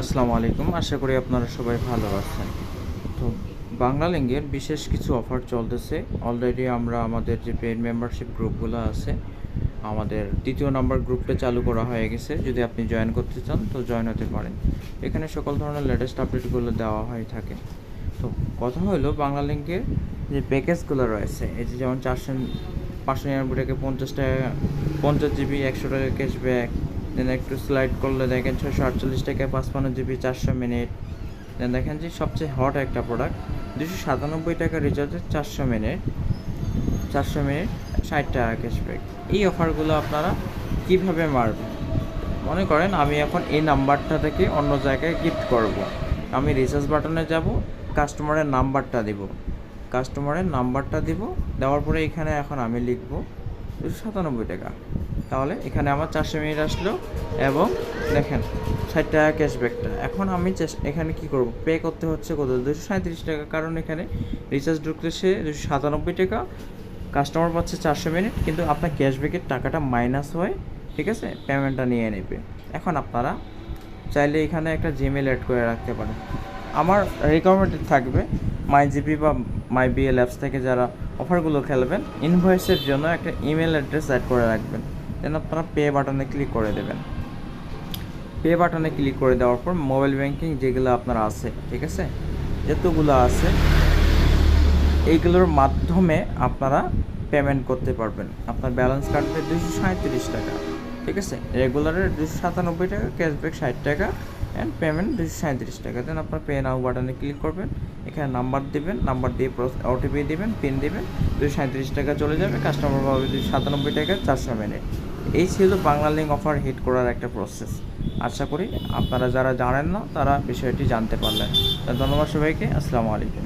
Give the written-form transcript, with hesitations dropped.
আসসালামু আলাইকুম। আশা করি আপনারা সবাই ভালো আছেন। তো বাংলালিংকের বিশেষ কিছু অফার চলতেছে। অলরেডি আমরা আমাদের যে পেইড মেম্বারশিপ গ্রুপগুলো আছে, আমাদের ৩য় নাম্বার গ্রুপটা চালু করা হয়ে গেছে। যদি আপনি জয়েন করতে চান তো জয়েন হতে পারেন। এখানে সকল ধরনের লেটেস্ট আপডেটগুলো দেওয়া হয়ে থাকে। তো কথা হলো বাংলালিংকের যে প্যাকেজগুলো রয়েছে, এই যে যেমন 599 টাকা 50 টাকা 50 জিবি 100 টাকা ক্যাশব্যাক, দেন একটু স্লাইড করলে দেখেন 648 টাকায় 55 জিবি 400 মিনিট। দেন দেখেন যে সবচেয়ে হট একটা প্রোডাক্ট 297 টাকা রিচার্জে 400 মিনিট 60 টাকা ক্যাশব্যাক। এই অফারগুলো আপনারা কিভাবে মারবেন? মনে করেন আমি এখন এই নাম্বারটা থেকে অন্য জায়গায় গিফট করব। আমি রিচার্জ বাটনে যাব, কাস্টমারের নাম্বারটা দিব, দেওয়ার পরে এখানে এখন আমি লিখব 297 টাকা। তাহলে এখানে আমার 400 মিনিট আসলো এবং দেখেন 60 টাকা ক্যাশব্যাকটা। এখন আমি এখানে কি করব, পে করতে হচ্ছে কত, 237 টাকা, কারণ এখানে রিচার্জ ঢুকলে সে 297 টাকা, কাস্টমার পাচ্ছে 400 মিনিট, কিন্তু আপনার ক্যাশব্যাকের টাকাটা মাইনাস হয়, ঠিক আছে, পেমেন্টটা নিয়ে নেবে। এখন আপনারা চাইলে এখানে একটা জিমেল অ্যাড করে রাখতে পারেন। আমার রিকমেন্ডেড থাকবে মাই জিপি বা মাই বিএল অ্যাপস থেকে যারা অফারগুলো খেলবেন, ইনভয়েসের জন্য একটা ইমেল অ্যাড্রেস অ্যাড করে রাখবেন। দেন আপনারা পে বাটনে ক্লিক করে দেবেন। পে বাটনে ক্লিক করে দেওয়ার পর মোবাইল ব্যাংকিং যেগুলো আপনার আছে, ঠিক আছে, যতগুলো আছে এইগুলোর মাধ্যমে আপনারা পেমেন্ট করতে পারবেন। আপনার ব্যালেন্স কাটবে 237 টাকা, ঠিক আছে, রেগুলারের 297 টাকা, ক্যাশব্যাক 60 টাকা, অ্যান্ড পেমেন্ট 237 টাকা। দেন আপনার পে নাও বাটনে ক্লিক করবেন, এখানে নাম্বার দিবেন, নাম্বার দিয়ে ওটিপি দিবেন, পিন দিবেন, 237 টাকা চলে যাবে, কাস্টমার পাবে 297 টাকা 400 মিনিট। এই ছিল বাংলালিংক অফার হিট করার একটা প্রসেস। আশা করি আপনারা যারা জানেন না তারা বিষয়টি জানতে পারলেন। ধন্যবাদ সবাইকে। আসসালামু আলাইকুম।